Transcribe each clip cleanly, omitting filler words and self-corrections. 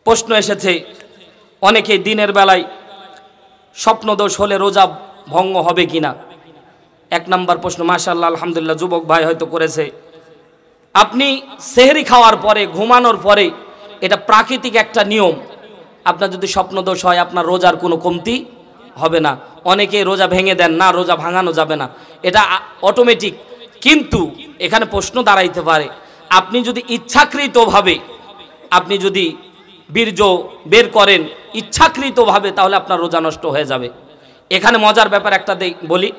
প্রশ্ন এসেছে অনেকেই দিনের বেলায় স্বপ্নদোষ হলে রোজা ভঙ্গ হবে কিনা। এক নাম্বার প্রশ্ন, মাশাআল্লাহ আলহামদুলিল্লাহ যুবক ভাই হয়তো করেছে। আপনি সেহরি খাওয়ার পরে ঘুমানোর পরে, এটা প্রাকৃতিক একটা নিয়ম, আপনার যদি স্বপ্নদোষ হয় আপনার রোজার কোনো কমতি হবে না। অনেকে রোজা ভেঙে দেন, না রোজা ভাঙানো যাবে না, এটা অটোমেটিক। কিন্তু এখানে প্রশ্ন দাঁড়াইতে পারে, আপনি যদি ইচ্ছাকৃতভাবে আপনি যদি বীর্য বের করেন ইচ্ছাকৃতভাবে, তাহলে আপনার রোজা নষ্ট হয়ে যাবে। এখানে মজার ব্যাপার একটা বলি,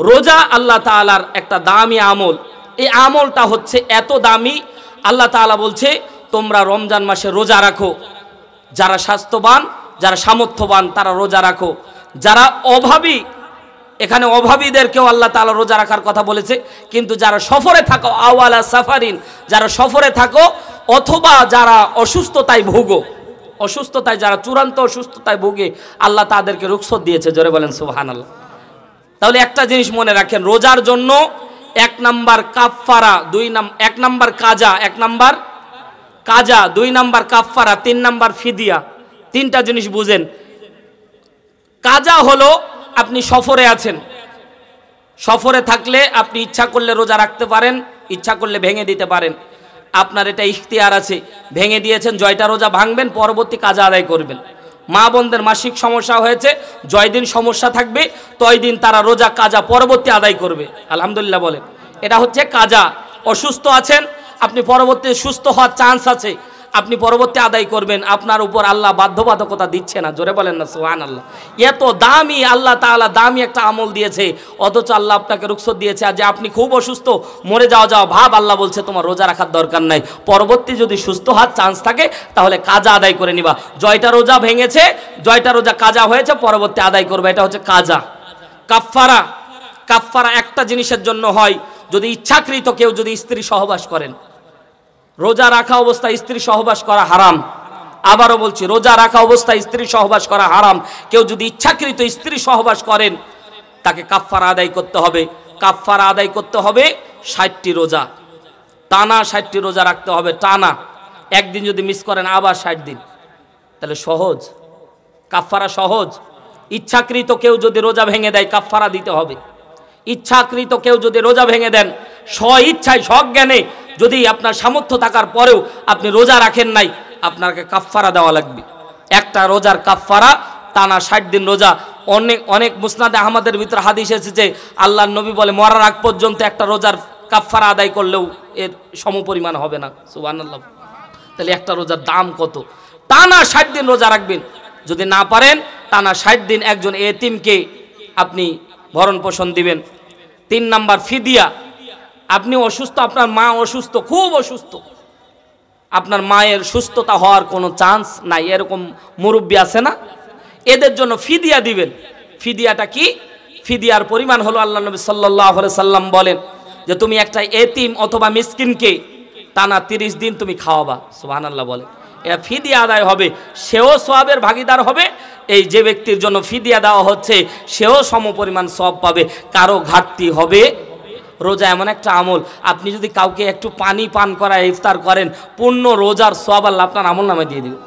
রোজা আল্লাহ তাআলার একটা দামি আমল। এই আমলটা হচ্ছে এত দামি, আল্লাহ তাআলা বলছে তোমরা রমজান মাসে রোজা রাখো। যারা স্বাস্থ্যবান, যারা সামর্থ্যবান তারা রোজা রাখো। যারা অভাবী, এখানে অভাবীদেরকেও আল্লাহ তাআলা রোজা রাখার কথা বলেছে। কিন্তু যারা সফরে থাকো, আওয়ালা সাফারিন, যারা সফরে থাকো অথবা যারা অসুস্থতায় ভোগো, অসুস্থতায় যারা চূড়ান্ত অসুস্থতায় ভোগে, আল্লাহ তাদেরকে রুখসত দিয়েছে। জোরে বলেন সুবহানাল্লাহ। তাহলে একটা জিনিস মনে রাখেন, রোজার জন্য 1 নাম্বার কাফফারা, 1 নাম্বার কাজা, 1 নাম্বার কাজা, 2 নাম্বার কাফফারা, 3 নাম্বার ফিদিয়া। 3টা জিনিস বুঝেন। কাজা হলো আপনি সফরে আছেন, সফরে থাকলে আপনি ইচ্ছা করলে রোজা রাখতে পারেন, ইচ্ছা করলে ভেঙে দিতে পারেন, আপনার এটা ইখতিয়ার আছে। ভেঙে দিয়েছেন, জয়টা রোজা ভাঙবেন, পরবর্তী কাজা আদায় করবেন। মা বোনদের মাসিক সমস্যা হয়েছে, জয় দিন সমস্যা থাকবে, তয় দিন তারা রোজা কাজা পরবর্তী আদায় করবে। আলহামদুলিল্লাহ বলেন, এটা হচ্ছে কাজা। অসুস্থ আছেন, আপনি পরবর্তী সুস্থ হওয়ার চান্স আছে, আপনি পরবর্তী আদায় করবেন। আপনার উপর আল্লাহ বাধ্যবাধকতা দিচ্ছে না। জোরে বলেন না সুবহানাল্লাহ। এত দামি, আল্লাহ তাআলা দামি একটা আমল দিয়েছে, অথচ আল্লাহ আপনাকে রুখসত দিয়েছে। আর যে আপনি খুব অসুস্থ, মরে যাওয়া ভাব, আল্লাহ বলছে তোমার রোজা রাখার দরকার নাই, পরবর্তী যদি সুস্থ হওয়ার চান্স থাকে তাহলে কাজা আদায় করে নিবা। জয়টা রোজা ভেঙেছে, জয়টা রোজা কাজা হয়েছে, পরবর্তী আদায় করবে, এটা হচ্ছে কাজা। কাফফারা, কাফফারা একটা জিনিসের জন্য হয়, যদি ইচ্ছাকৃত কেউ যদি স্ত্রী সহবাস করেন। রোজা রাখা অবস্থায় স্ত্রী সহবাস করা হারাম। আবারও বলছি, রোজা রাখা অবস্থায় স্ত্রী সহবাস করা হারাম। কেউ যদি ইচ্ছাকৃত স্ত্রী সহবাস করেন তাকে কাফফারা আদায় করতে হবে। কাফফারা আদায় করতে হবে 60টি রোজা, টানা 60টি রোজা রাখতে হবে টানা। একদিন যদি মিস করেন আবার 60 দিন, তাহলে সহজ, কাফফারা সহজ। ইচ্ছাকৃত কেউ যদি রোজা ভেঙে দেয় কাফফারা দিতে হবে। ইচ্ছাকৃত কেউ যদি রোজা ভেঙে দেন, স্ব ইচ্ছায় সজ্ঞানে, যদি আপনার সামর্থ্য থাকার পরেও আপনি রোজা রাখেন নাই, আপনাকে কাফফারা দেওয়া লাগবে। একটা রোজার কাফফারা টানা 60 দিন রোজা। অনেক মুসনাদে আহমদের ভিতরে হাদিস এসেছে, আল্লাহর নবী বলে মরার আগ পর্যন্ত একটা রোজার কাফফারা আদায় করলেও এর সমপরিমাণ হবে না। সুবহানাল্লাহ। তাহলে একটা রোজার দাম কত? টানা 60 দিন রোজা রাখবেন। যদি না পারেন টানা 60 দিন একজন এতিমকে আপনি ভরণ পোষণ দিবেন। 3 নাম্বার ফিদিয়া। আপনি অসুস্থ, আপনার মা অসুস্থ, খুব অসুস্থ, আপনার মায়ের সুস্থতা হওয়ার কোনো চান্স নাই, এরকম মুরব্বী আছে না, এদের জন্য ফিদিয়া দিবেন। ফিদিয়াটা কি? ফিদিয়ার পরিমাণ হলো, আল্লাহ নবী সাল্লাল্লাহু আলাইহি সাল্লাম বলেন যে তুমি একটা এতিম অথবা মিসকিনকে টানা 30 দিন তুমি খাওয়াবা। সুবহানাল্লাহ বলে, এটা ফিদিয়া আদায় হবে, সেও সওয়াবের ভাগিদার হবে। এই যে ব্যক্তির জন্য ফিদিয়া দেওয়া হচ্ছে সেও সমপরিমাণ সওয়াব পাবে, কারো ঘাটতি হবে। রোজা এমন একটা আমল, আপনি যদি কাউকে একটু পানি পান করায় ইফতার করেন, পূর্ণ রোজার সওয়াব আল্লাহ আপনার আমল নামে দিয়ে দিবে।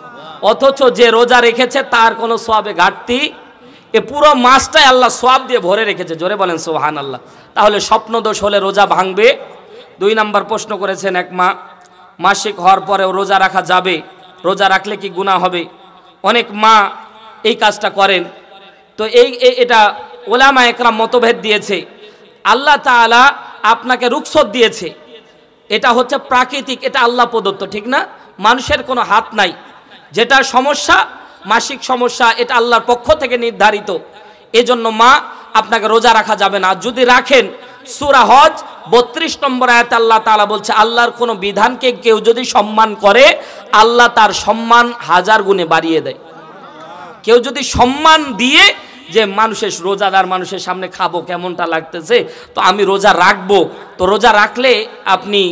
অথচ যে রোজা রেখেছে তার কোনো সওয়াবে ঘাটতি, এ পুরো মাসটাই আল্লাহ সওয়াব দিয়ে ভরে রেখেছে। জোরে বলেন সুবহানাল্লাহ। তাহলে স্বপ্নদোষ হলে রোজা ভাঙবে। 2 নাম্বার প্রশ্ন করেছেন এক মা, মাসিক হওয়ার পরেও রোজা রাখা যাবে, রোজা রাখলে কি গুনাহ হবে? অনেক মা এই কাজটা করেন। তো এটা ওলামা একরাম মতভেদ দিয়েছে। আল্লাহ তাআলা আপনাকে রুখসত দিয়েছে, এটা হচ্ছে প্রাকৃতিক, এটা আল্লাহ প্রদত্ত, ঠিক না? মানুষের কোনো হাত নাই। যেটা সমস্যা, মাসিক সমস্যা, এটা আল্লাহর পক্ষ থেকে নির্ধারিত। এজন্য মা আপনাকে রোজা রাখা যাবে না। যদি রাখেন, সূরা হজ 32 নম্বর আয়াতে আল্লাহ তাআলা বলছে, আল্লাহর কোনো বিধানকে কেউ যদি সম্মান করে আল্লাহ তার সম্মান 1000 গুণে বাড়িয়ে দেয়। কেউ যদি সম্মান দিয়ে যে মানুষের রোজাদার মানুষের সামনে খাবো, কেমনটা লাগতেছে, তো আমি রোজা রাখবো, তো রোজা রাখলে আপনি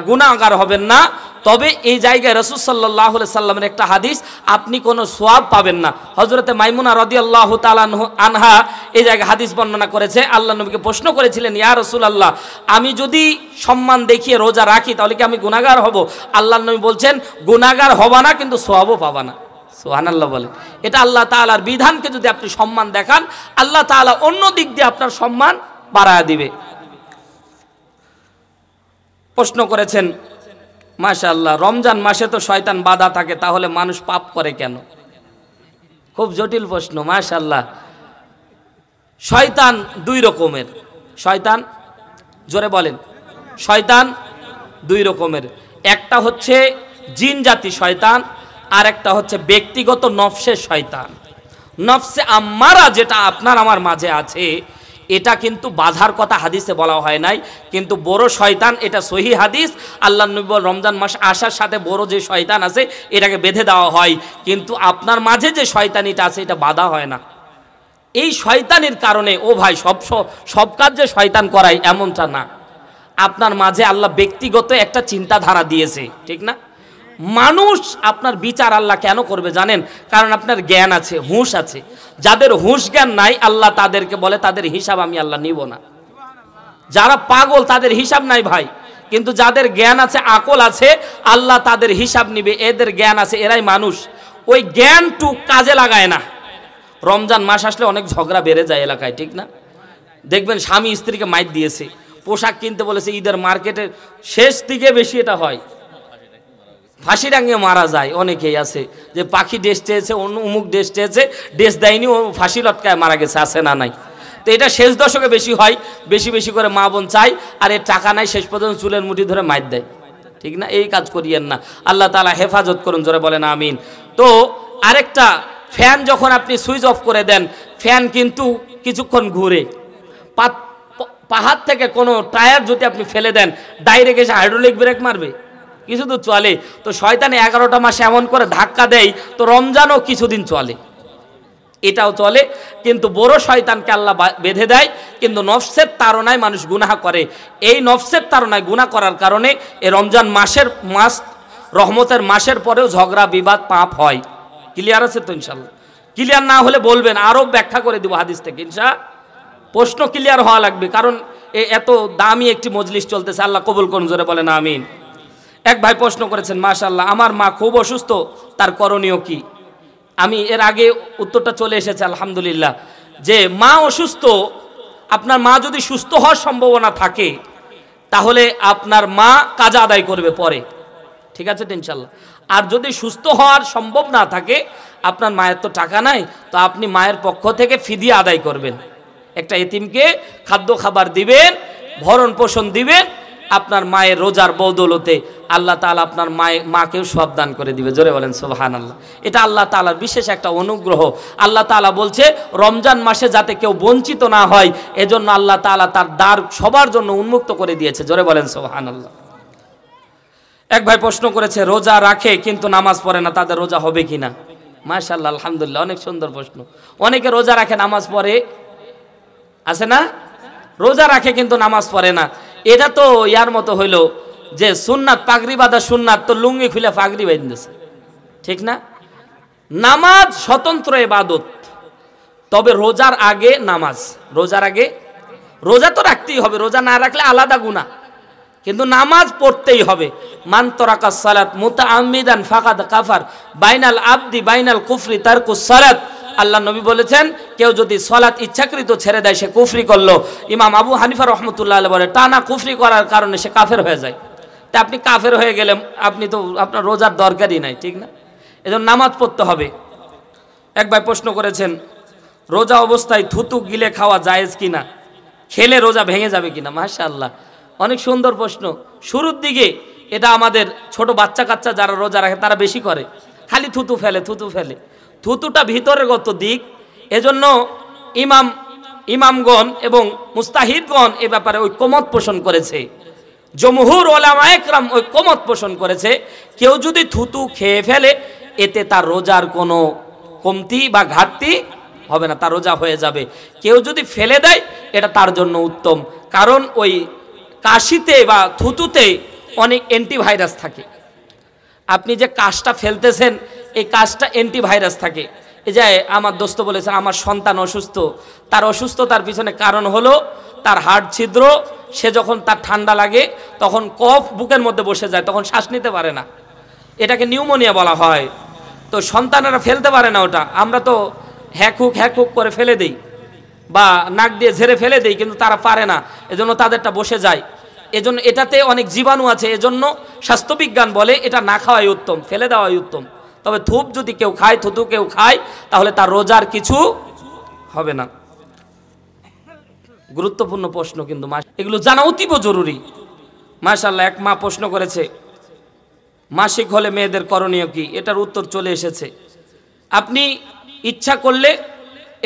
গুনাহগার হবেন না, তবে এই জায়গায় রাসূল সাল্লাল্লাহু আলাইহি সাল্লামের একটা হাদিস, আপনি কোনো সওয়াব পাবেন না। হযরতে মাইমুনা রাদিয়াল্লাহু তাআলা আনহা এই জায়গায় হাদিস বর্ণনা করেছে, আল্লাহ নবীকে প্রশ্ন করেছিলেন, ইয়া রাসূলুল্লাহ, আমি যদি সম্মান দেখিয়ে রোজা রাখি তাহলে কি আমি গুনাহগার হব? আল্লাহ নবী বলছেন, গুনাহগার হবা না, কিন্তু সওয়াবও পাবা না। সুবহানাল্লাহ বলেন। এটা আল্লাহ তাআলার বিধানকে যদি আপনি সম্মান দেখান, আল্লাহ তাআলা অন্য দিক দিয়ে আপনার সম্মান বাড়ায় দিবে। প্রশ্ন করেছেন, মাশাআল্লাহ, রমজান মাসে তো শয়তান বাধা থাকে, তাহলে মানুষ পাপ করে কেন? খুব জটিল প্রশ্ন। মাশাআল্লাহ, শয়তান দুই রকমের। শয়তান, জোরে বলেন, শয়তান দুই রকমের। একটা হচ্ছে জিন জাতি শয়তান, আর একটা হচ্ছে ব্যক্তিগত নফসের শয়তান। নফসে আম্মারা যেটা আপনার আমার মাঝে আছে, এটা কিন্তু বাধার কথা হাদিসে বলা হয় নাই, কিন্তু বড় শয়তান, এটা সহিহ হাদিস। আল্লাহ নবী বলেন, রমজান মাস আসার সাথে বড় যে শয়তান আছে এটাকে বেঁধে দেওয়া হয়, কিন্তু আপনার মাঝে যে শয়তানিটা আছে এটা বাধা হয় না। এই শয়তানির কারণে, ও ভাই, সব কাজ যে শয়তান করায় এমনটা না। আপনার মাঝে আল্লাহ ব্যক্তিগত একটা চিন্তাধারা দিয়েছে, ঠিক না? মানুষ আপনার বিচার আল্লাহ কেন করবে জানেন? কারণ আপনার জ্ঞান আছে, হুঁশ আছে। যাদের হুঁশ জ্ঞান নাই, আল্লাহ তাদেরকে বলে তাদের হিসাব আমি আল্লাহ নিব না। যারা পাগল তাদের হিসাব নাই ভাই, কিন্তু যাদের জ্ঞান আছে, আকল আছে, আল্লাহ তাদের হিসাব নিবে। এদের জ্ঞান আছে, এরাই মানুষ। ওই জ্ঞানটুক কাজে লাগায় না। রমজান মাস আসলে অনেক ঝগড়া বেড়ে যায় এলাকায়, ঠিক না? দেখবেন স্বামী স্ত্রীকে মাইর দিয়েছে, পোশাক কিনতে বলেছে, ঈদের মার্কেটের শেষ দিকে বেশি এটা হয়। ফাঁসি টাঙিয়ে মারা যায়। অনেকেই আছে যে পাখি ড্রেস চেয়েছে, অন্য উমুক ড্রেস চেয়েছে, ড্রেস দেয়নি, ও ফাঁসি লটকায় মারা গেছে, আছে না নাই? তো এটা শেষ দশকে বেশি হয়, বেশি বেশি করে মা বোন চাই, আর এর টাকা নাই, শেষ পর্যন্ত চুলের মুঠি ধরে মাইর দেয়, ঠিক না? এই কাজ করিয়েন না, আল্লাহ তাআলা হেফাজত করুন, জোরে বলেন আমিন। তো আরেকটা, ফ্যান যখন আপনি সুইচ অফ করে দেন, ফ্যান কিন্তু কিছুক্ষণ ঘুরে। পাহাড় থেকে কোনো টায়ার যদি আপনি ফেলে দেন, ডাইরেক্ট এসে হাইড্রোলিক ব্রেক মারবে? কিছু তো চলে। তো শয়তানে 11টা মাসে এমন করে ধাক্কা দেয়, তো রমজানও কিছুদিন চলে, এটাও চলে। কিন্তু বড় শয়তানকে আল্লাহ বেঁধে দেয়, কিন্তু নফসের তাড়নায় মানুষ গুনাহ করে। এই নফসের তাড়নায় গুনাহ করার কারণে এই রমজান মাস রহমতের মাসের পরেও ঝগড়া বিবাদ পাপ হয়। ক্লিয়ার আছে তো? ইনশাল্লাহ। ক্লিয়ার না হলে বলবেন, আরও ব্যাখ্যা করে দিব হাদিস থেকে ইনশাআল্লাহ। প্রশ্ন ক্লিয়ার হওয়া লাগবে, কারণ এত দামি একটি মজলিস চলতেছে। আল্লাহ কবুল করুন, জোরে বলেন আমিন। এক ভাই প্রশ্ন করেছেন, মাশাআল্লাহ, আমার মা খুব অসুস্থ, তার করণীয় কি? আমি এর আগে উত্তরটা চলে এসেছে আলহামদুলিল্লাহ, যে মা অসুস্থ, আপনার মা যদি সুস্থ হওয়ার সম্ভাবনা থাকে তাহলে আপনার মা কাজা আদায় করবে পরে, ঠিক আছে তো ইনশাল্লাহ। আর যদি সুস্থ হওয়ার সম্ভব না থাকে, আপনার মায়ের তো টাকা নাই, তো আপনি মায়ের পক্ষ থেকে ফিদিয়া আদায় করবেন। একটা এতিমকে খাদ্য খাবার দিবেন, ভরণ পোষণ দিবেন, আপনার মায়ের রোজার বদৌলতে আল্লাহ তাআলা আপনার মাকেও সাবধান করে দিবে। জোরে বলেন সুবহানাল্লাহ। এটা আল্লাহ তাআলার বিশেষ একটা অনুগ্রহ। আল্লাহ তাআলা বলছে রমজান মাসে যাতে কেউ বঞ্চিত না হয়, এজন্য আল্লাহ তাআলা তার দ্বার সবার জন্য উন্মুক্ত করে দিয়েছে। জোরে বলেন সুবহানাল্লাহ। এক ভাই প্রশ্ন করেছে, রোজা রাখে কিন্তু নামাজ পড়ে না, তাদের রোজা হবে কিনা? মাশাআল্লাহ, আলহামদুলিল্লাহ, অনেক সুন্দর প্রশ্ন। অনেকে রোজা রাখে, নামাজ পড়ে, আছে না? রোজা রাখে কিন্তু নামাজ পড়ে না। এটা তো ইয়ার মতো হইল যে সুন্নাত, পাগড়ি বাঁধা সুন্নাত, তো লুঙ্গি খুলে পাগড়ি বাঁধতেছে, ঠিক না? নামাজ স্বতন্ত্র ইবাদত, তবে রোজার আগে নামাজ, রোজার আগে রোজা তো রাখতেই হবে, রোজা না রাখলে আলাদা গুনাহ, কিন্তু নামাজ পড়তেই হবে। মান তারাকাস সালাত মুতাআম্মিদান ফাকাদ কাফার, বাইনাল আবদি বাইনাল কুফরি তারকুস সালাত। আল্লাহ নবী বলেছেন, কেউ যদি সালাত ইচ্ছাকৃত ছেড়ে দেয়, সে কুফরি করলো। ইমাম আবু হানিফা রহমতুল্লাহ আলাইহি বলে, টানা কুফরি করার কারণে সে কাফের হয়ে যায়। তা আপনি কাফের হয়ে গেলে আপনি তো, আপনার রোজার দরকারই নাই, ঠিক না? এজন্য নামাজ পড়তে হবে। এক ভাই প্রশ্ন করেছেন, রোজা অবস্থায় থুতু গিলে খাওয়া জায়েজ কিনা, খেলে রোজা ভেঙে যাবে কিনা? মাশাআল্লাহ, অনেক সুন্দর প্রশ্ন। শুরুর দিকে এটা আমাদের ছোট বাচ্চা কাচ্চা যারা রোজা রাখে তারা বেশি করে, খালি থুতু ফেলে, থুতু ফেলে। থুতুটা ভিতরেগত দিক, এজন্য ইমামগণ এবং মুস্তাহিদগণ এ ব্যাপারে ঐকমত পোষণ করেছে। জমহুর উলামায়ে কেরাম ঐকমত পোষণ করেছে, কেউ যদি থুতু খেয়ে ফেলে এতে তার রোজার কোনো কমতি বা ঘাটতি হবে না, তার রোজা হয়ে যাবে। কেউ যদি ফেলে দেয় এটা তার জন্য উত্তম, কারণ ওই কাশিতে বা থুতুতে অনেক অ্যান্টিভাইরাস থাকে। আপনি যে কাজটা ফেলতেছেন এই কাজটা অ্যান্টিভাইরাস থাকে। এই যে আমার দোস্ত বলেছেন আমার সন্তান অসুস্থ, তার অসুস্থতার পিছনে কারণ হলো তার হাড় ছিদ্র, সে যখন তার ঠান্ডা লাগে তখন কফ বুকের মধ্যে বসে যায়, তখন শ্বাস নিতে পারে না, এটাকে নিউমোনিয়া বলা হয়। তো সন্তানেরা ফেলতে পারে না ওটা, আমরা তো হ্যাক করে ফেলে দেই বা নাক দিয়ে ঝেড়ে ফেলে দেই, কিন্তু তারা পারে না, এজন্য তাদেরটা বসে যায়। এজন্য এটাতে অনেক জীবাণু আছে, এজন্য স্বাস্থ্যবিজ্ঞান বলে এটা না খাওয়াই উত্তম, ফেলে দেওয়াই উত্তম। তবে থুপ যদি কেউ খায়, থুতু কেউ খায়, তাহলে তার রোজার কিছু হবে না। গুরুত্বপূর্ণ প্রশ্ন কিন্তু এগুলো জানা অতীব জরুরি। মাশাআল্লাহ, এক মা প্রশ্ন করেছে মাসিক হলে মেয়েদের করণীয় কি, এটার উত্তর চলে এসেছে। আপনি ইচ্ছা করলে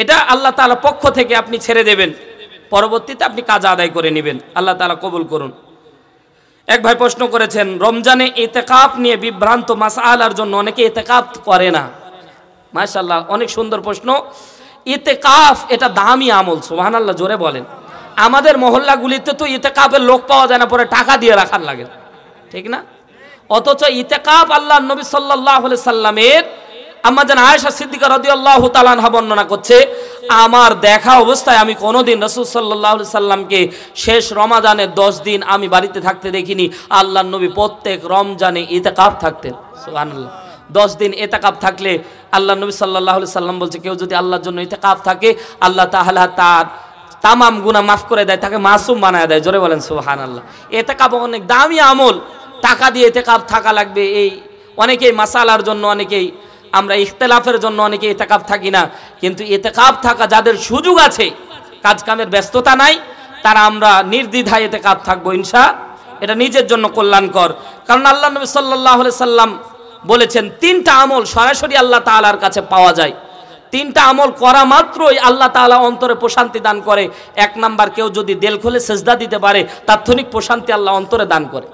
এটা আল্লাহ তাআলা পক্ষ থেকে আপনি ছেড়ে দেবেন, পরবর্তীতে আপনি কাজা আদায় করে নেবেন, আল্লাহ তাআলা কবুল করুন। এক ভাই প্রশ্ন করেছেন রমজানে ইতিকাফ নিয়ে বিভ্রান্ত মাসআলার জন্য অনেকে ইতিকাফ করে না। মাশাআল্লাহ, অনেক সুন্দর প্রশ্ন। ইতিকাফ এটা দামি আমল, সুবহানাল্লাহ, জোরে বলেন। আমাদের মহল্লাগুলিতে তো ইতিকাফের লোক পাওয়া যায় না, পরে টাকা দিয়ে রাখার লাগে, ঠিক না? অথচ ইতিকাফ আল্লাহর নবী সাল্লাল্লাহু আলাইহি সাল্লামের আম্মা জান আয়েশা সিদ্দিকা রাদিয়াল্লাহু তাআলা আনহা বর্ণনা করছে, আমার দেখা অবস্থায় আমি কোনোদিন রাসূল সাল্লাল্লাহু আলাইহি সাল্লামকে শেষ রমাদানের 10 দিন আমি বাড়িতে থাকতে দেখিনি। আল্লাহর নবী প্রত্যেক রমজানে ইতিকাফ থাকতেন, সুবহানাল্লাহ। 10 দিন ইতিকাফ থাকলে আল্লাহর নবী সাল্লাল্লাহু আলাইহি সাল্লাম বলছে, কেউ যদি আল্লাহর জন্য ইতিকাফ থাকে আল্লাহ তাআলা তার তামাম গুনাহ মাফ করে দেয়, তাকে মাসুম বানায় দেয়। জোরে বলেন সুবহানাল্লাহ। ইতিকাফ অনেক দামি আমল, টাকা দিয়ে ইতিকাফ থাকা লাগবে। এই অনেকেই মাসালার জন্য, অনেকেই আমরা ইখতিলাফের জন্য অনেকে ইতিকাফ থাকি না, কিন্তু ইতিকাফ থাকা যাদের সুযোগ আছে, কাজ কামের ব্যস্ততা নাই, তারা আমরা নির্দ্বিধায় ইতিকাফ থাকবো ইনশাআল্লাহ। এটা নিজের জন্য কল্যাণকর, কারণ আল্লাহ নবী সাল্লাল্লাহু আলাইহি সাল্লাম বলেছেন 3টা আমল সরাসরি আল্লাহ তাআলার কাছে পাওয়া যায়। 3টা আমল করা মাত্রই আল্লাহ তাআলা অন্তরে প্রশান্তি দান করে। 1 নাম্বার, কেউ যদি দিল খুলে সিজদা দিতে পারে তাৎক্ষণিক প্রশান্তি আল্লাহ অন্তরে দান করে।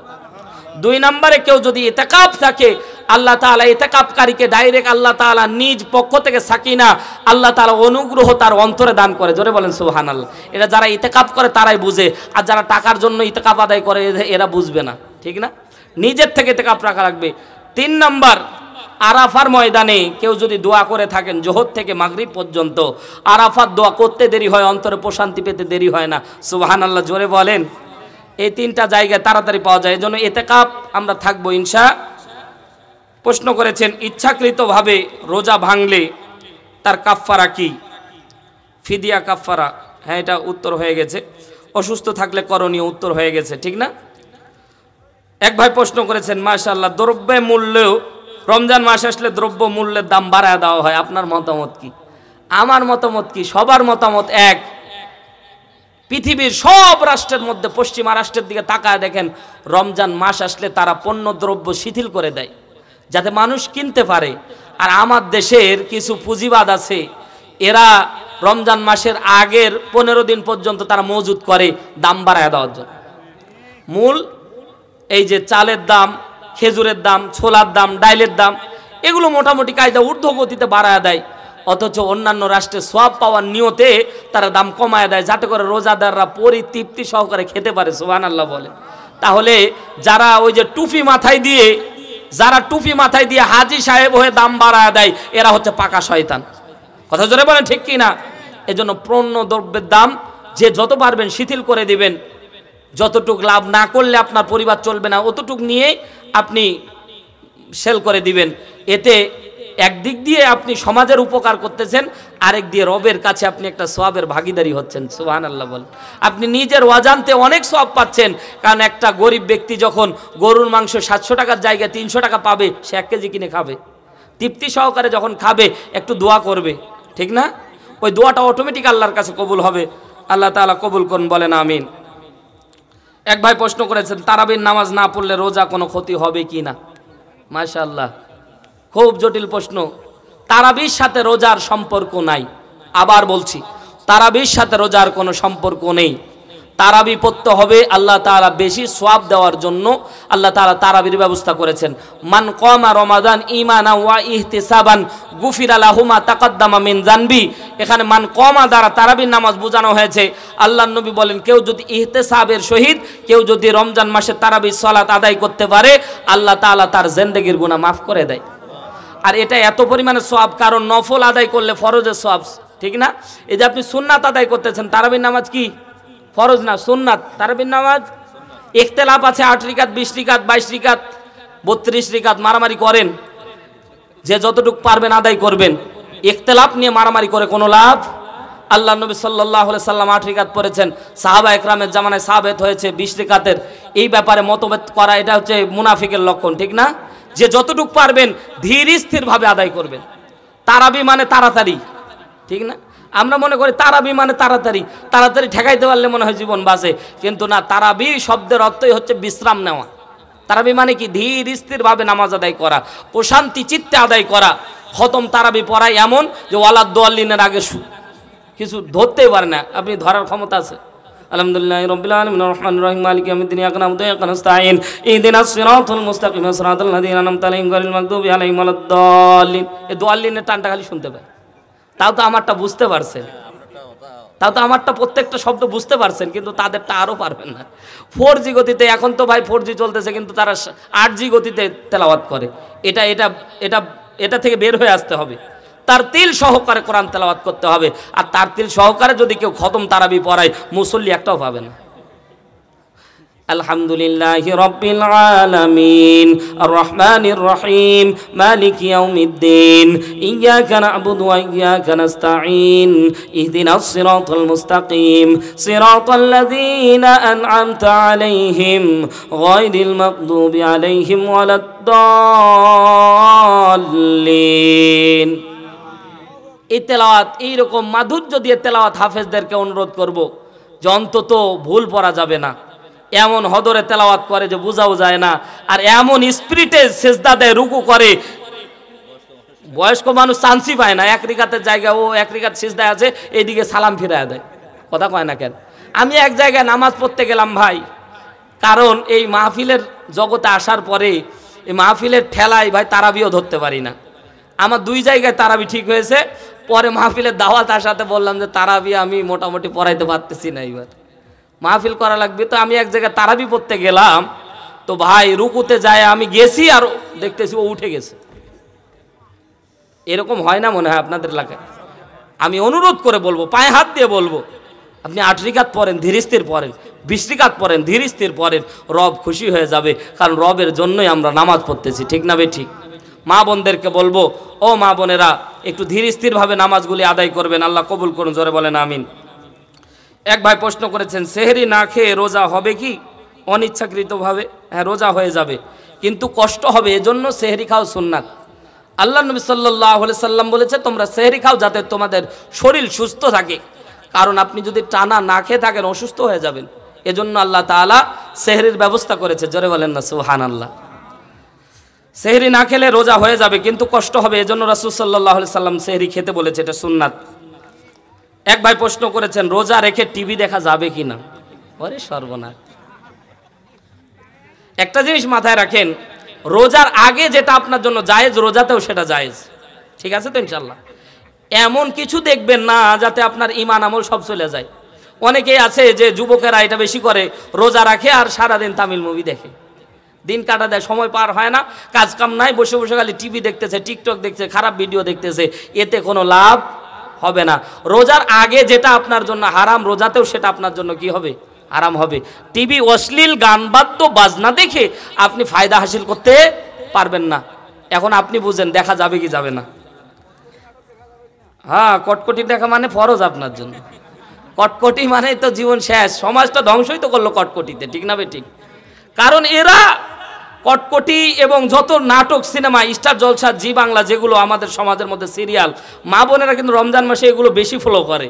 2 নম্বরে, কেউ যদি ইতিকাফ থাকে আল্লাহ তাআলা ইতিকাফকারীকে ডাইরেক্ট আল্লাহ তাআলা নিজ পক্ষ থেকে সাকিনা, আল্লাহ তাআলা অনুগ্রহ তার অন্তরে দান করে। জোরে বলেন সুবহানাল্লাহ। এটা যারা ইতিকাফ করে তারাই বুঝে, আর যারা টাকার জন্য ইতিকাফ আদায় করে এরা বুঝবে না, ঠিক না? নিজের থেকে ইতিকাফ রাখা লাগবে। 3 নম্বর, আরাফার ময়দানে কেউ যদি দোয়া করে থাকেন জোহর থেকে মাগরিব পর্যন্ত, আরাফার দোয়া করতে দেরি হয়, অন্তরে প্রশান্তি পেতে দেরি হয় না। সুবহানাল্লাহ, জোরে বলেন। এই 3টা জায়গায় তাড়াতাড়ি পাওয়া যায়, এজন্য ইতিকাফ আমরা থাকবো ইনশাআল্লাহ। প্রশ্ন করেছেন ইচ্ছাকৃতভাবে রোজা ভাঙলে তার কাফফারা কি, ফিদিয়া কাফফারা? হ্যাঁ, এটা উত্তর হয়ে গেছে। অসুস্থ থাকলে করণীয়, উত্তর হয়ে গেছে, ঠিক না? এক ভাই প্রশ্ন করেছেন মাশাআল্লাহ, দ্রব্য মূল্যেও রমজান মাস আসলে দ্রব্য মূল্যের দাম বাড়ায় দেওয়া হয়, আপনার মতামত কি? আমার মতামত কি? সবার মতামত এক। পৃথিবীর সব রাষ্ট্রের মধ্যে পশ্চিমা রাষ্ট্রের দিকে তাকায় দেখেন, রমজান মাস আসলে তারা পণ্য দ্রব্য শিথিল করে দেয় যাতে মানুষ কিনতে পারে। আর আমার দেশের কিছু পুঁজিবাদ আছে, এরা রমজান মাসের আগের 15 দিন পর্যন্ত তারা মজুদ করে দাম বাড়ায় দেওয়ার জন্য। মূল এই যে চালের দাম, খেজুরের দাম, ছোলার দাম, ডাইলের দাম, এগুলো মোটামুটি কায়দা ঊর্ধ্বগতিতে বাড়ায় দেয়। অথচ অন্যান্য রাষ্ট্রে সওয়াব পাওয়ার নিয়তে তারা দাম কমায় দেয় যাতে করে রোজাদাররা পরিতৃপ্তি সহকারে খেতে পারে। সুবহানাল্লাহ বলে। তাহলে যারা ওই যে টুপি মাথায় দিয়ে হাজী সাহেব হয়ে দাম বাড়ায় দেয়, এরা হচ্ছে পাকা শয়তান। কথা জোরে বলেন, ঠিক কি না? এজন্য পণ্য দ্রব্যের দাম যে যত পারবেন শিথিল করে দিবেন। যতটুক লাভ না করলে আপনার পরিবার চলবে না, অতটুক নিয়ে আপনি সেল করে দিবেন। এতে একদিক দিয়ে আপনি সমাজের উপকার করতেছেন, আরেক দিয়ে রবের কাছে আপনি একটা সওয়াবের ভাগীদারি হচ্ছেন। সুবহানাল্লাহ বলেন। আপনি নিজের অজান্তে অনেক সওয়াব পাচ্ছেন, কারণ একটা গরিব ব্যক্তি যখন গরুর মাংস 700 টাকার জায়গায় 300 টাকা পাবে, সে 1 কেজি কিনে খাবে, তৃপ্তি সহকারে যখন খাবে একটু দোয়া করবে, ঠিক না? ওই দোয়াটা অটোমেটিক আল্লাহর কাছে কবুল হবে। আল্লাহ তাআলা কবুল করুন, বলেন আমিন। এক ভাই প্রশ্ন করেছেন তারাবির নামাজ না পড়লে রোজা কোনো ক্ষতি হবে কি না? মাশাআল্লাহ, খুব জটিল প্রশ্ন। তারাবির সাথে রোজার সম্পর্ক নাই। আবার বলছি, তারাবির সাথে রোজার কোনো সম্পর্ক নেই। তারাবি পড়তে হবে আল্লাহ তাআলা বেশি সওয়াব দেওয়ার জন্য আল্লাহ তাআলা তারাবির ব্যবস্থা করেছেন। মান কামা রমাদান ঈমানান ওয়া ইহতিসাবান গুফিরা লাহু মা তাকাদ্দামা মিন যানবি। এখানে মান কমা দ্বারা তারাবির নামাজ বোঝানো হয়েছে। আল্লাহর নবী বলেন, কেউ যদি ইহতেসাবের সহিত কেউ যদি রমজান মাসে তারাবির সালাত আদায় করতে পারে, আল্লাহ তাআলা তার জিন্দেগির গুনাহ মাফ করে দেয়। আর এটা এত পরিমাণে সওয়াব, কারণ নফল আদায় করলে ফরজের সওয়াব, ঠিক না? এই যে আপনি সুন্নাত আদায় করতেছেন, তারাবির নামাজ কি ফরজ না? সুন্নাত। তারাবির নামাজ ইখতিলাফ আছে, 8 রিকাত, 20 রিকাত, 22 রিকাত, 32 রিকাত, মারামারি করেন। যে যতটুকু পারবেন আদায় করবেন। ইখতিলাফ নিয়ে মারামারি করে কোনো লাভ। আল্লাহ নবী সাল্লাল্লাহু আলাইহি সাল্লাম 8 রিকাত পড়েছেন, সাহাবা একরামের জামানায় সাহাবেত হয়েছে 20 রিকাতের। এই ব্যাপারে মতভেদ করা এটা হচ্ছে মুনাফিকের লক্ষণ, ঠিক না? যে যতটুকু পারবেন ধীর স্থিরভাবে আদায় করবেন। তারাবি মানে তাড়াতাড়ি, ঠিক না? আমরা মনে করি তারাবি মানে তাড়াতাড়ি, তাড়াতাড়ি ঠেকাইতে পারলে মনে হয় জীবন বাঁচে, কিন্তু না, তারাবি শব্দের অর্থই হচ্ছে বিশ্রাম নেওয়া। তারাবি মানে কি? ধীর স্থিরভাবে নামাজ আদায় করা, প্রশান্তি চিত্তে আদায় করা। খতম তারাবি পড়ায় এমন যে ওয়ালাদ দোয়াল্লিনের আগে কিছু ধরতেই পারে না, আপনি ধরার ক্ষমতা আছে। আলহামদুলিল্লাহি রাব্বিল আলামিন আর রহমানির রহিম মালিকি ইয়াউমিদ্দিন ইয়াকা না'বুদু ওয়া ইয়াকা নাস্তাঈন ইহদিনাস সিরাতাল মুস্তাকিম সিরাতাল লাযীনা আন'আমতা আলাইহিম গায়রিল মাগদুবি আলাইহিম ওয়ালাদ-দাল্লিন। এই দোয়াল্লিনের টানটা খালি শুনতে পায়। তাও তো আমারটা বুঝতে পারছেন, তাও তো আমারটা প্রত্যেকটা শব্দ বুঝতে পারছেন, কিন্তু তাদেরটা আরও পারবেন না। 4G গতিতে, এখন তো ভাই 4G চলতেছে, কিন্তু তারা 8G গতিতে তেলাওয়াত করে। এটা এটা এটা এটা থেকে বের হয়ে আসতে হবে। তার তিল সহকারে কোরআন তেলাওয়াত করতে হবে। আর তার তিল সহকারে যদি কেউ খতম তারাবি পড়ায়, মুসল্লি একটাও পাবে না। আলহামদুলিল্লাহি রাব্বিল আলামিন আর রহমানির রহিম মালিকি ইয়াউমিদ্দিন ইয়্যাকা না'বুদু ওয়া ইয়্যাকা নাস্তাঈন ইহদিনাস সিরাতাল মুস্তাকিম সিরাতাল লাযীনা আন'আমতা আলাইহিম গায়রিল মাগদুবি আলাইহিম ওয়ালাদ-দাল্লিন। এই তেলাওয়াত, এইরকম মাধুর্য দিয়ে তেলাওয়াত হাফেজদেরকে অনুরোধ করব যে অন্তত ভুল পড়া যাবে না। এমন হদরে তেলাওয়াত করে যে বোঝাও যায় না, আর এমন স্পিরিটে সেজদা দেয়, রুকু করে, বয়স্ক মানুষ চান্সই পায় না। 1 রিকাতের জায়গায় ও 1 রিকাত সিজদায় আছে, এইদিকে সালাম ফিরায় দেয়। কথা কয় না কেন? আমি এক জায়গায় নামাজ পড়তে গেলাম ভাই, কারণ এই মাহফিলের জগতে আসার পরে এই মাহফিলের ঠেলায় ভাই তারাবিও ধরতে পারি না। আমার 2 জায়গায় তারাবি ঠিক হয়েছে, পরে মাহফিলের দাওয়াত আসাতে বললাম যে তারাবি আমি মোটামুটি পড়াইতে পারতেছি না, এবার মাহফিল করা লাগবে। তো আমি এক জায়গায় তারাবি পড়তে গেলাম, তো ভাই রুকুতে যায় আমি গেছি আর দেখতেছি ও উঠে গেছে। এরকম হয় না মনে হয় আপনাদের এলাকায়? আমি অনুরোধ করে বলবো, পায়ে হাত দিয়ে বলবো, আপনি 8 রিকাত পড়েন, ধীর স্থির পড়েন, 20 রিকাত পড়েন, ধীর স্থির পড়েন, রব খুশি হয়ে যাবে। কারণ রবের জন্যই আমরা নামাজ পড়তেছি, ঠিক না বে ঠিক? মা বোনদেরকে বলবো, ও মা বোনেরা, একটু ধীর স্থিরভাবে নামাজগুলি আদায় করবেন। আল্লাহ কবুল করুন, জোরে বলেন আমিন। এক ভাই প্রশ্ন করেছেন, সেহরি না খেয়ে রোজা হবে কি? অনিচ্ছাকৃতভাবে হ্যাঁ, রোজা হয়ে যাবে, কিন্তু কষ্ট হবে, এজন্য সেহরি খাও সুন্নাত। আল্লাহ নবী সাল্লাল্লাহু আলাইহি সাল্লাম বলেছে, তোমরা সেহরি খাও যাতে তোমাদের শরীর সুস্থ থাকে, কারণ আপনি যদি টানা না খেয়ে থাকেন অসুস্থ হয়ে যাবেন। এজন্য আল্লাহ তাআলা সেহরির ব্যবস্থা করেছে, জোরে বলেন না সুবহানাল্লাহ। সেহরি না খেলে রোজা হয়ে যাবে, কিন্তু কষ্ট হবে, এজন্য রাসূল সাল্লাল্লাহু আলাইহি সাল্লাম সেহরি খেতে বলেছে, এটা সুন্নাত। এক ভাই প্রশ্ন করেছেন, রোজা রেখে টিভি দেখা যাবে কিনা? ওরে সর্বনাশ! একটা জিনিস মাথায় রাখেন, রোজার আগে যেটা আপনার জন্য জায়েজ, রোজাতেও সেটা জায়েজ, ঠিক আছে তো ইনশাআল্লাহ? এমন কিছু দেখবেন না যাতে আপনার ঈমান আমল সব চলে যায়। অনেকেই আছে যে যুবকেরা এটা বেশি করে, রোজা রাখে আর সারাদিন তামিল মুভি দেখে, দিন কাটা দেয়, সময় পার হয় না, কাজ কাম নাই, বসে বসে খালি টিভি দেখতেছে, টিকটক দেখতেছে, খারাপ ভিডিও দেখতেছে, এতে কোনো লাভ হবে না। রোজার আগে যেটা আপনার জন্য হারাম, রোজাতেও সেটা আপনার জন্য কি হবে? হারাম হবে। টিভি, অশ্লীল গান বাদ্য বাজনা দেখে আপনি ফায়দা হাসিল করতে পারবেন না। এখন আপনি বুঝেন দেখা যাবে কি যাবে না? হ্যাঁ, কটকটি দেখা মানে ফরজ আপনার জন্য। কটকটি মানে তো জীবন শেষ, সমাজটা ধ্বংসই তো করলো কটকটিতে, ঠিক না বে ঠিক? কারণ এরা কটকটি এবং যত নাটক, সিনেমা, স্টার জলসা, জি বাংলা, যেগুলো আমাদের সমাজের মধ্যে সিরিয়াল, মা বোনেরা কিন্তু রমজান মাসে এগুলো বেশি ফলো করে।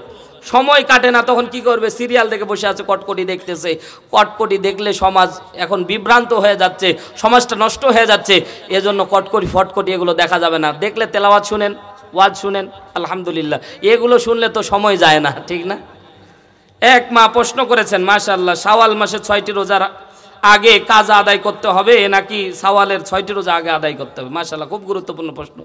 সময় কাটে না, তখন কি করবে? সিরিয়াল দেখে বসে আছে, কটকটি দেখতেছে। কটকটি দেখলে সমাজ এখন বিভ্রান্ত হয়ে যাচ্ছে, সমাজটা নষ্ট হয়ে যাচ্ছে। এজন্য কটকটি ফটকটি এগুলো দেখা যাবে না। দেখলে তেলাওয়াত শুনেন, ওয়াজ শুনেন, আলহামদুলিল্লাহ। এগুলো শুনলে তো সময় যায় না, ঠিক না? এক মা প্রশ্ন করেছেন, মাশাআল্লাহ, শাওয়াল মাসে 6টি রোজার আগে কাজা আদায় করতে হবে নাকি শাওয়ালের 6টি রোজা আগে আদায় করতে হবে? মাশাআল্লাহ, খুব গুরুত্বপূর্ণ প্রশ্ন।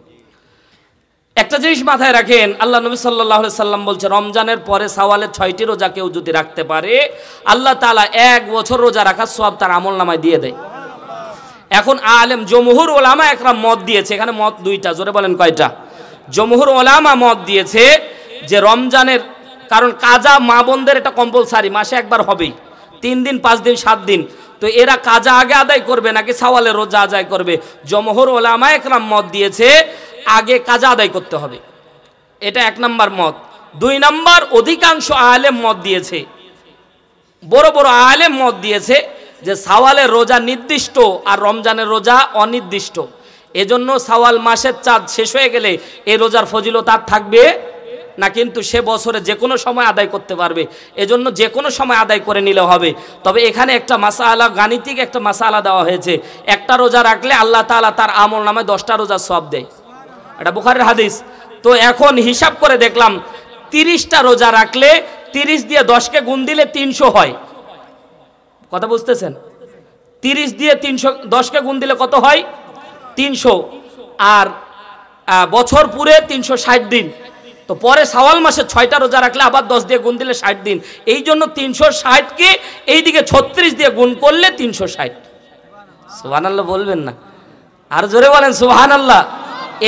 একটা জিনিস মাথায় রাখেন, আল্লাহ নবী সাল্লাল্লাহু আলাইহি সাল্লাম বলছে রমজানের পরে শাওয়ালের 6টি রোজা কেউ যদি রাখতে পারে আল্লাহ তাআলা 1 বছর রোজা রাখার সওয়াব তার আমলনামায় দিয়ে দেয়। এখন আলেম জমহুর ওলামা একরাম মত দিয়েছে, এখানে মত দুইটা, জোরে বলেন কয়টা? জমহুর ওলামা মত দিয়েছে যে রমজানের, কারণ কাজা মা বোনদের এটা কম্পালসারি, মাসে একবার হবেই, 3 দিন 5 দিন 7 দিন, তো এরা কাজা আগে আদায় করবে নাকি শাওয়ালের রোজা আদায় করবে? জমহুর ওলামা একরাম মত দিয়েছে আগে কাজা আদায় করতে হবে, এটা 1 নম্বর মত। 2 নম্বর অধিকাংশ আলেম মত দিয়েছে, বড় বড় আলেম মত দিয়েছে যে শাওয়ালের রোজা নির্দিষ্ট আর রমজানের রোজা অনির্দিষ্ট, এজন্য শাওয়াল মাসের চাঁদ শেষ হয়ে গেলে এই রোজার ফজিলত আর থাকবে না, কিন্তু সে বছরে যে কোনো সময় আদায় করতে পারবে, এজন্য যে কোনো সময় আদায় করে নিলে হবে। তবে এখানে একটা মাসালা, গাণিতিক একটা মাসালা দেওয়া হয়েছে, একটা রোজা রাখলে আল্লাহ তাআলা তার আমল নামায় 10টা রোজার সওয়াব দেয়, এটা বুখারীর হাদিস। তো এখন হিসাব করে দেখলাম 30টা রোজা রাখলে 30 দিয়ে 10কে গুণ দিলে 300 হয়, কথা বুঝতেছেন? 30 দিয়ে 310কে গুণ দিলে কত হয়? 300, আর বছর পুরে 360 দিন, তো পরে শাওয়াল মাসে 6টা রোজা রাখলে আবার 10 দিয়ে গুণ দিলে 60 দিন, এই জন্য 360কে এইদিকে 36 দিয়ে গুণ করলে 360। সুবহানাল্লাহ বলবেন না? আর জোরে বলেন সুবহানাল্লাহ।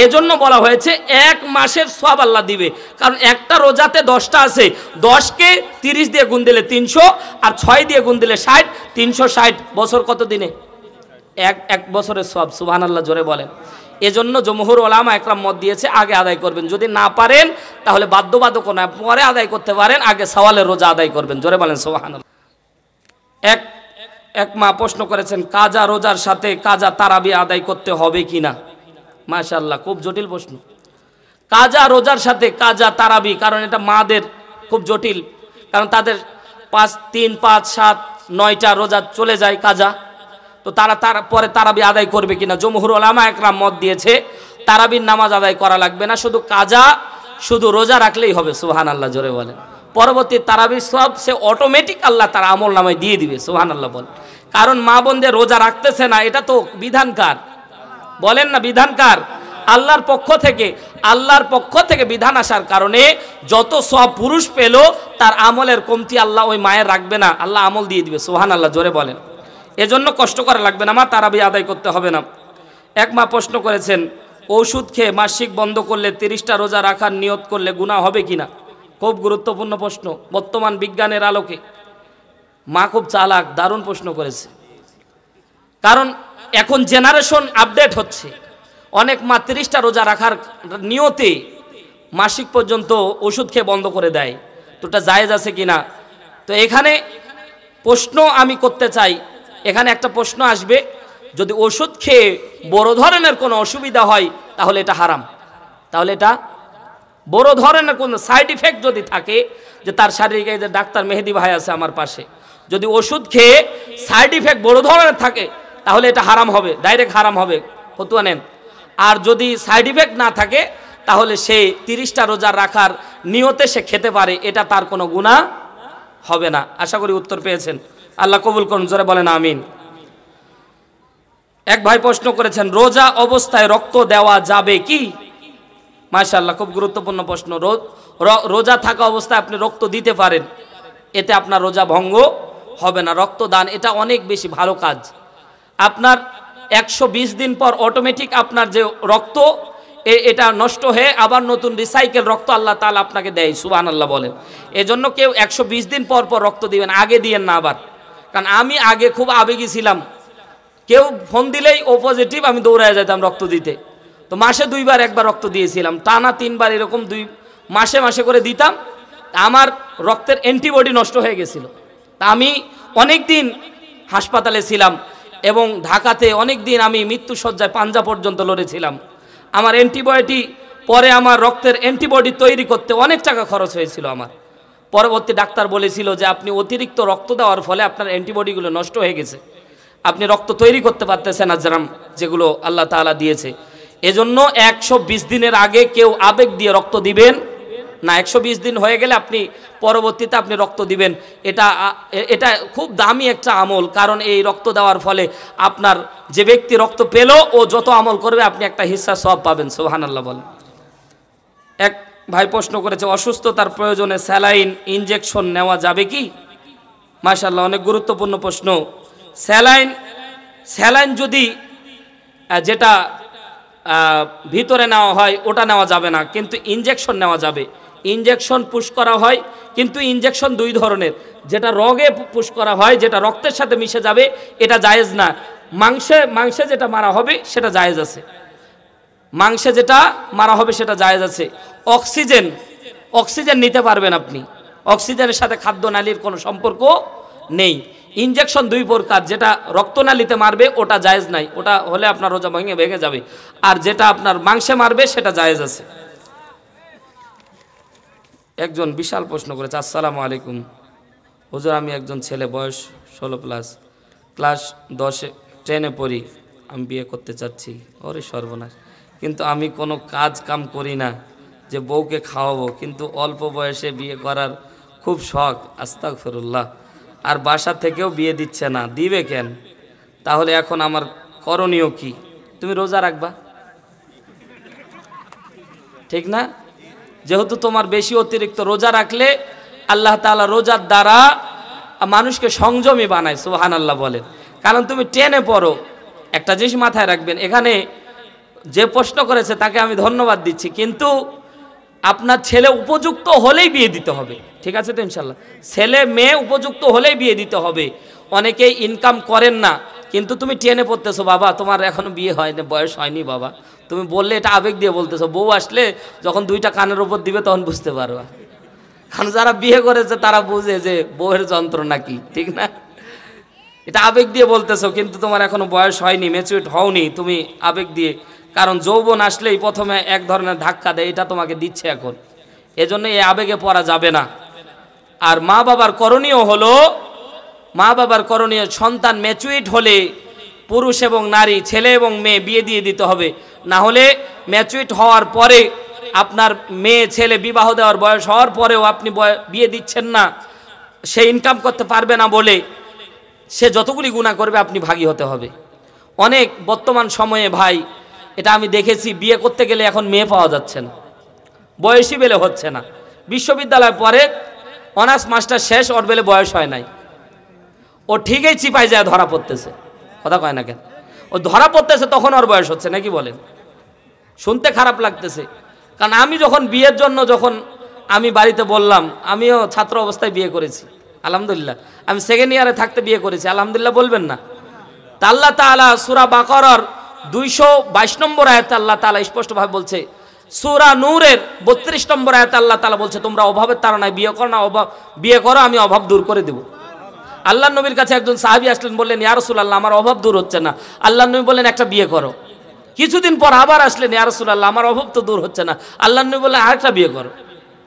এজন্য বলা হয়েছে 1 মাসের সওয়াব আল্লাহ দিবে, কারণ একটা রোজাতে 10টা আছে, 10কে 30 দিয়ে গুণ দিলে 300 আর 6 দিয়ে গুণ দিলে 60, 360 বছর কত দিনে? এক বছরের সওয়াব। সুবহানাল্লাহ জোরে বলেন। এজন্য জমহুর ওলামা একরাম মত দিয়েছে আগে আদায় করবেন, যদি না পারেন তাহলে বাধ্যবাধকতা না, পরে আদায় করতে পারেন, আগে শাওয়ালের রোজা আদায় করবেন, জোরে বলেন সুবহানাল্লাহ। এক মা প্রশ্ন করেছেন কাজা রোজার সাথে কাজা তারাবি আদায় করতে হবে কিনা? মাশাআল্লাহ, খুব জটিল প্রশ্ন। কাজা রোজার সাথে কাজা তারাবি, কারণ এটা মাদের খুব জটিল, কারণ তাদের 5, 3, 5, 7, 9টা রোজা চলে যায় কাজা, তো তারা পরে তারাবি আদায় করবে কিনা? জমহুর উলামা একরাম মত দিয়েছে তারাবির নামাজ আদায় করা লাগবে না, শুধু কাজা, শুধু রোজা রাখলেই হবে। সুবহানাল্লাহ জোরে বলেন। পরবর্তী তারাবির সওয়াব সে অটোমেটিক আল্লাহ তার আমল নামায় দিয়ে দিবে। সুবহানাল্লাহ বলেন। কারণ মা বোনদের রোজা রাখতেছে না, এটা তো বিধানকার, বলেন না বিধানকার, আল্লাহর পক্ষ থেকে বিধান আসার কারণে যত সওয়াব পুরুষ পেল তার আমলের কমতি আল্লাহ ওই মায়ের রাখবে না, আল্লাহ আমল দিয়ে দিবে। সুবহানাল্লাহ জোরে বলেন। এজন্য কষ্ট করা লাগবে না, মা তারাবি আদায় করতে হবে না। এক মা প্রশ্ন করেছেন ওষুধ খেয়ে মাসিক বন্ধ করলে 30টা রোজা রাখার নিয়ত করলে গুনাহ হবে কিনা? খুব গুরুত্বপূর্ণ প্রশ্ন বর্তমান বিজ্ঞানের আলোকে। মা খুব চালাক, দারুণ প্রশ্ন করেছে, কারণ এখন জেনারেশন আপডেট হচ্ছে। অনেক মা 30টা রোজা রাখার নিয়তে মাসিক পর্যন্ত ওষুধ খেয়ে বন্ধ করে দেয়, তো এটা জায়েজ আছে কিনা? তো এখানে প্রশ্ন আমি করতে চাই, এখানে একটা প্রশ্ন আসবে, যদি ওষুধ খেয়ে বড় ধরনের কোনো অসুবিধা হয় তাহলে এটা হারাম, তাহলে এটা বড় ধরনের কোনো সাইড ইফেক্ট যদি থাকে, যে তার শারীরিক, এই যে ডাক্তার মেহেদি ভাই আছে আমার পাশে, যদি ওষুধ খেয়ে সাইড ইফেক্ট বড় ধরনের থাকে তাহলে এটা হারাম হবে, ডাইরেক্ট হারাম হবে, ফতোয়া নেন। আর যদি সাইড ইফেক্ট না থাকে তাহলে সে 30টা রোজা রাখার নিয়তে সে খেতে পারে, এটা তার কোনো গুনাহ হবে না। আশা করি উত্তর পেয়েছেন, আল্লাহ কবুল করুন, জোরে বলেন আমিন। এক ভাই প্রশ্ন করেছেন রোজা অবস্থায় রক্ত দেওয়া যাবে কি? মাশাআল্লাহ, খুব গুরুত্বপূর্ণ প্রশ্ন। রোজা থাকা অবস্থায় আপনি রক্ত দিতে পারেন, এতে আপনার রোজা ভঙ্গ হবে না। রক্তদান এটা অনেক বেশি ভালো কাজ। আপনার 120 দিন পর অটোমেটিক আপনার যে রক্ত এটা নষ্ট হয়ে আবার নতুন রিসাইকেল রক্ত আল্লাহ তাআলা আপনাকে দেয়। সুবহানাল্লাহ বলেন। এজন্য কেউ 120 দিন পর পর রক্ত দিবেন, আগে দিয়েন না আবার। কারণ আমি আগে খুব আবেগী ছিলাম, কেউ ফোন দিলেই ও পজিটিভ, আমি দৌড়ায় যেতাম রক্ত দিতে। তো মাসে 2 বার 1 বার রক্ত দিয়েছিলাম, টানা 3 বার এরকম 2 মাসে করে দিতাম। আমার রক্তের অ্যান্টিবডি নষ্ট হয়ে গেছিল। তা আমি অনেক দিন হাসপাতালে ছিলাম এবং ঢাকাতে অনেক দিন আমি মৃত্যুসজ্জায় পাঞ্জা পর্যন্ত লড়েছিলাম। আমার অ্যান্টিবডি পরে আমার রক্তের অ্যান্টিবডি তৈরি করতে অনেক টাকা খরচ হয়েছিল আমার। পরবর্তী ডাক্তার বলেছিল যে আপনি অতিরিক্ত রক্ত দেওয়ার ফলে আপনার অ্যান্টিবডিগুলো নষ্ট হয়ে গেছে, আপনি রক্ত তৈরি করতে পারতেছেন না, যেগুলো আল্লাহ তাআলা দিয়েছে। এজন্য 120 দিনের আগে কেউ আবেগ দিয়ে রক্ত দিবেন না। 120 দিন হয়ে গেলে আপনি পরবর্তীতে আপনি রক্ত দিবেন। এটা খুব দামি একটা আমল, কারণ এই রক্ত দেওয়ার ফলে আপনার যে ব্যক্তি রক্ত পেল ও যত আমল করবে আপনি একটা হিস্সা সওয়াব পাবেন। সুবহানাল্লাহ বলেন। এক ভাই প্রশ্ন করেছে অসুস্থতার প্রয়োজনে স্যালাইন ইনজেকশন নেওয়া যাবে কি? মাশাআল্লাহ, অনেক গুরুত্বপূর্ণ প্রশ্ন। স্যালাইন যদি যেটা ভিতরে নেওয়া হয় ওটা নেওয়া যাবে না, কিন্তু ইনজেকশন নেওয়া যাবে। ইনজেকশন পুশ করা হয়, কিন্তু ইনজেকশন দুই ধরনের, যেটা রগে পুশ করা হয়, যেটা রক্তের সাথে মিশে যাবে, এটা জায়েজ না। মাংসে যেটা মারা হবে সেটা জায়েজ আছে, মাংসে যেটা মারা হবে সেটা জায়েজ আছে। অক্সিজেন নিতে পারবেন আপনি, অক্সিজেনের সাথে খাদ্যনালীর কোনো সম্পর্ক নেই। ইনজেকশন দুই প্রকার, যেটা রক্তনালীতে মারবে ওটা জায়েজ নাই, ওটা হলে আপনার রোজা ভেঙে যাবে। আর যেটা আপনার মাংসে মারবে সেটা জায়েজ আছে। একজন বিশাল প্রশ্ন করেছে, আসসালামু আলাইকুম হুজুর, আমি একজন ছেলে, বয়স 16+, ক্লাস 10 10-এ পড়ি, আমি বিয়ে করতে চাচ্ছি। ওরে সর্বনাশ, কিন্তু আমি কোনো কাজ কাম করি না যে বউকে খাওয়াবো, কিন্তু অল্প বয়সে বিয়ে করার খুব শখ, আস্তাগফিরুল্লাহ। আর বাসা থেকেও বিয়ে দিচ্ছে না, দিবে কেন? তাহলে এখন আমার করণীয় কি? তুমি রোজা রাখবা, ঠিক না? যেহেতু তোমার বেশি অতিরিক্ত রোজা রাখলে আল্লাহ তাআলা রোজার দ্বারা মানুষকে সংযমী বানায়, সুবহানাল্লাহ বলেন। কারণ তুমি টেনে পড়ো। একটা জিনিস মাথায় রাখবেন, এখানে যে প্রশ্ন করেছে তাকে আমি ধন্যবাদ দিচ্ছি, কিন্তু আপনার ছেলে উপযুক্ত হলেই বিয়ে দিতে হবে, ঠিক আছে তো? ইনশাল্লাহ ছেলে মেয়ে উপযুক্ত হলেই বিয়ে দিতে হবে। অনেকেই ইনকাম করেন না, কিন্তু তুমি টেনে পড়তেছো, বাবা তোমার এখনো বিয়ে হয়নি, বয়স হয়নি বাবা, তুমি বললে এটা আবেগ দিয়ে বলতেছো। বউ আসলে যখন দুইটা কানের উপর দিবে তখন বুঝতে পারবা। কারণ যারা বিয়ে করেছে তারা বুঝে যে বউয়ের যন্ত্রণা কি, ঠিক না? এটা আবেগ দিয়ে বলতেছো, কিন্তু তোমার এখনো বয়স হয়নি, ম্যাচুরিট হওনি, তুমি আবেগ দিয়ে। কারণ যৌবন আসলেই প্রথমে এক ধরনের ধাক্কা দেয়, এটা তোমাকে দিচ্ছে এখন, এজন্য এই আবেগে পড়া যাবে না। আর মা বাবার করণীয় হলো, মা বাবার করণীয় সন্তান ম্যাচুরিট হলে পুরুষ এবং নারী, ছেলে এবং মেয়ে বিয়ে দিয়ে দিতে হবে। না হলে ম্যাচুরিট হওয়ার পরে আপনার মেয়ে ছেলে বিবাহ দেওয়ার বয়স হওয়ার পরেও আপনি বিয়ে দিচ্ছেন না, সে ইনকাম করতে পারবে না বলে সে যতগুলি গুনাহ করবে আপনি ভাগী হতে হবে। অনেক বর্তমান সময়ে ভাই এটা আমি দেখেছি, বিয়ে করতে গেলে এখন মেয়ে পাওয়া যাচ্ছে না, বয়সী বেলে হচ্ছে না। বিশ্ববিদ্যালয় পরে অনার্স মাস্টার শেষ, ওর বেলে বয়স হয় নাই, ও ঠিকই চিপাই যায় ধরা পড়তেছে। কথা কয় না কেন? ও ধরা পড়তেছে তখন ওর বয়স হচ্ছে নাকি বলেন? শুনতে খারাপ লাগতেছে। কারণ আমি যখন বিয়ের জন্য আমি বাড়িতে বললাম, আমিও ছাত্র অবস্থায় বিয়ে করেছি আলহামদুলিল্লাহ, আমি সেকেন্ড ইয়ারে থাকতে বিয়ে করেছি আলহামদুলিল্লাহ, বলবেন না? তা আল্লাহ তাআলা সূরা বাকারার 222 নম্বর আয়াতে আল্লাহ তাআলা স্পষ্টভাবে বলছে, সূরা নূরের 32 নম্বর আয়াতে আল্লাহ তাআলা বলছে, তোমরা অভাবের তাড়নায় বিয়ে করো না, বিয়ে করো আমি অভাব দূর করে দেব। আল্লাহ নবীর কাছে একজন সাহাবী আসলেন, বললেন ইয়া রাসূলুল্লাহ আমার অভাব দূর হচ্ছে না। আল্লাহ নবী বললেন একটা বিয়ে করো। কিছুদিন পর আবার আসলেন, ইয়া রাসূলুল্লাহ আমার অভাব তো দূর হচ্ছে না। আল্লাহ নবী বললেন আরেকটা বিয়ে করো।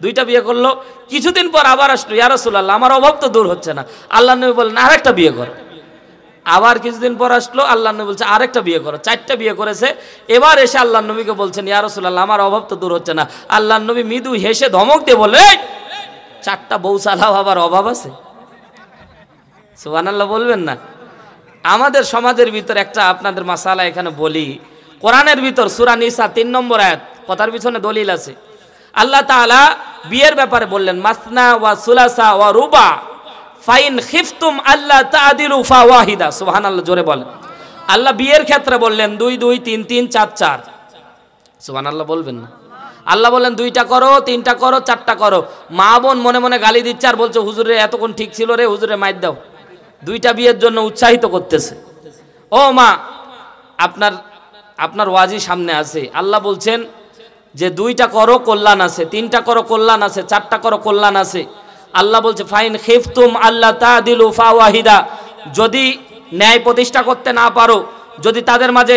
দুইটা বিয়ে করলো। কিছুদিন পর আবার আসলো, ইয়া রাসূলুল্লাহ আমার অভাব তো দূর হচ্ছে না। আল্লাহ নবী বললেন আরেকটা বিয়ে করো। আবার কিছুদিন পর আসলো, আল্লাহ নবী বলছে আরেকটা বিয়ে করো। 4টা বিয়ে করেছে। এবার এসে আল্লাহ নবীকে বলছেন ইয়া রাসূলুল্লাহ আমার অভাব তো দূর হচ্ছে না। আল্লাহ নবী মৃদু হেসে ধমক দিয়ে বলে, 4টা বউ চালাও, আবার অভাব আছে? সুবহানাল্লাহ বলবেন না? আমাদের সমাজের ভিতর একটা আপনাদের মাসালা এখানে বলি, কোরআনের ভিতর সূরা নিসা 3 নম্বর আয়াত, কথার পিছনে দলিল আছে। আল্লাহ তাআলা বিয়ের ব্যাপারে বললেন মাসনা ওয়া সুলাসা ওয়া রুবা ফাইন খিফতুম আল্লাহ তা'দিলু ফাওয়াহিদা। সুবহানাল্লাহ জোরে বলেন। আল্লাহ বিয়ের ক্ষেত্রে বললেন 2 2 3 3 4 4। সুবহানাল্লাহ বলবেন না? আল্লাহ বললেন 2টা করো, 3টা করো, 4টা করো। মা বোন মনে মনে গালি দিচ্ছে আর বলছে হুজুরে এতক্ষণ ঠিক ছিল রে, হুজুরে মাইর দাও। 2টা বিয়ের জন্য উৎসাহিত করতেছে। ও মা, আপনার ওয়াজি সামনে আছে। আল্লাহ বলছেন যে 2টা করো কল্যাণ আছে, 3টা করো কল্যাণ আছে, 4টা করো কল্যাণ আছে। আল্লাহ বলছে ফাইন খিফতুম আল্লাহ তা'দিলু ফাওয়াহিদা, যদি ন্যায় প্রতিষ্ঠা করতে না পারো, যদি তাদের মাঝে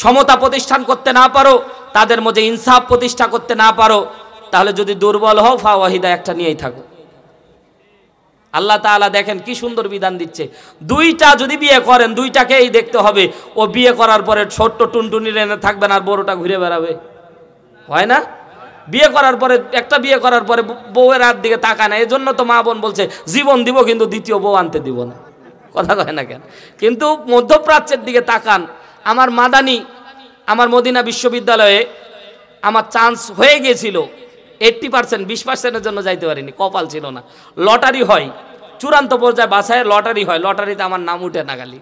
সমতা প্রতিষ্ঠান করতে না পারো, তাদের মাঝে ইনসাফ প্রতিষ্ঠা করতে না পারো, তাহলে যদি দুর্বল হও ফাওয়াহিদা, একটা নিয়েই থাকো। আল্লাহ তাআলা দেখেন কি সুন্দর বিধান দিচ্ছে। 2টা যদি বিয়ে করেন 2টাকেই দেখতে হবে। ও বিয়ে করার পরে ছোট্ট টুনটুনি রেনে থাকবেন আর বড়টা ঘুরে বেড়াবে, হয় না? বিয়ে করার পরে একটা বিয়ে করার পরে বউয়ের হাত দিকে তাকায় না। এজন্য তো মা বোন বলছে জীবন দিব কিন্তু দ্বিতীয় বউ আনতে দিব না। কথা কয় না কেন? কিন্তু মধ্যপ্রাচ্যের দিকে তাকান। আমার মদিনা বিশ্ববিদ্যালয়ে আমার চান্স হয়ে গিয়েছিল 80%, 20%-এর জন্য যাইতে পারিনি, কপাল ছিল না। লটারি হয়, চূড়ান্ত পর্যায়ে বাছায় লটারি হয়, লটারিতে আমার নাম উঠে না, খালি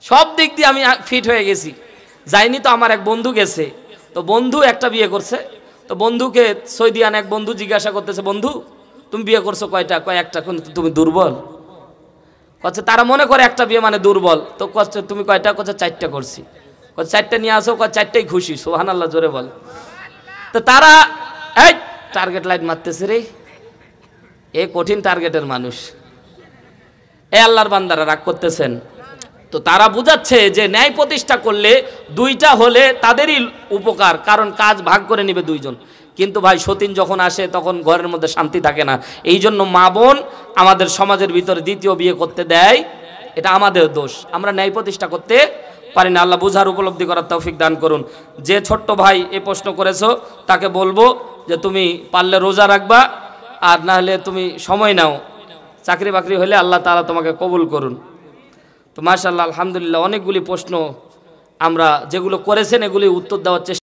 সব দিক দিয়ে আমি ফিট হয়ে গেছি, যাইনি। তো আমার এক বন্ধু গেছে, তো বন্ধু একটা বিয়ে করছে, তো বন্ধুকে সৌদিয়ান এক বন্ধু জিজ্ঞাসা করতেছে, বন্ধু তুমি বিয়ে করছো কয়টা? কয় একটা। কিন্তু তুমি দুর্বল। কচ্ছে তারা মনে করে একটা বিয়ে মানে দুর্বল। তো কচ্ছে তুমি কয়টা? কচ্ছে 4টা করছি। কচ্ছে 4টা নিয়ে আসো। কয় 4টাই খুশি। সুবহানাল্লাহ, জোরে বল। তো তারা এই টার্গেট লাইট মারতেছে রে, এ কঠিন টার্গেটের মানুষ। এ আল্লাহর বান্দারা রাগ করতেছেন। তো তারা বুঝাচ্ছে যে ন্যায় প্রতিষ্ঠা করলে 2টা হলে তাদেরই উপকার, কারণ কাজ ভাগ করে নেবে 2জন। কিন্তু ভাই সতীন যখন আসে তখন ঘরের মধ্যে শান্তি থাকে না। এই জন্য মা বোন আমাদের সমাজের ভিতরে দ্বিতীয় বিয়ে করতে দেয়, এটা আমাদের দোষ, আমরা ন্যায় প্রতিষ্ঠা করতে পারি না। আল্লাহ বুঝার উপলব্ধি করার তৌফিক দান করুন। যে ছোট্ট ভাই এই প্রশ্ন করেছো তাকে বলবো যে তুমি পারলে রোজা রাখবা, আর না হলে তুমি সময় নাও, চাকরি বাকরি হলে আল্লাহ তাআলা তোমাকে কবুল করুন। তো মাশাআল্লাহ, আলহামদুলিল্লাহ, অনেকগুলি প্রশ্ন আমরা যেগুলো করেছেন এগুলি উত্তর দেওয়ার চেষ্টা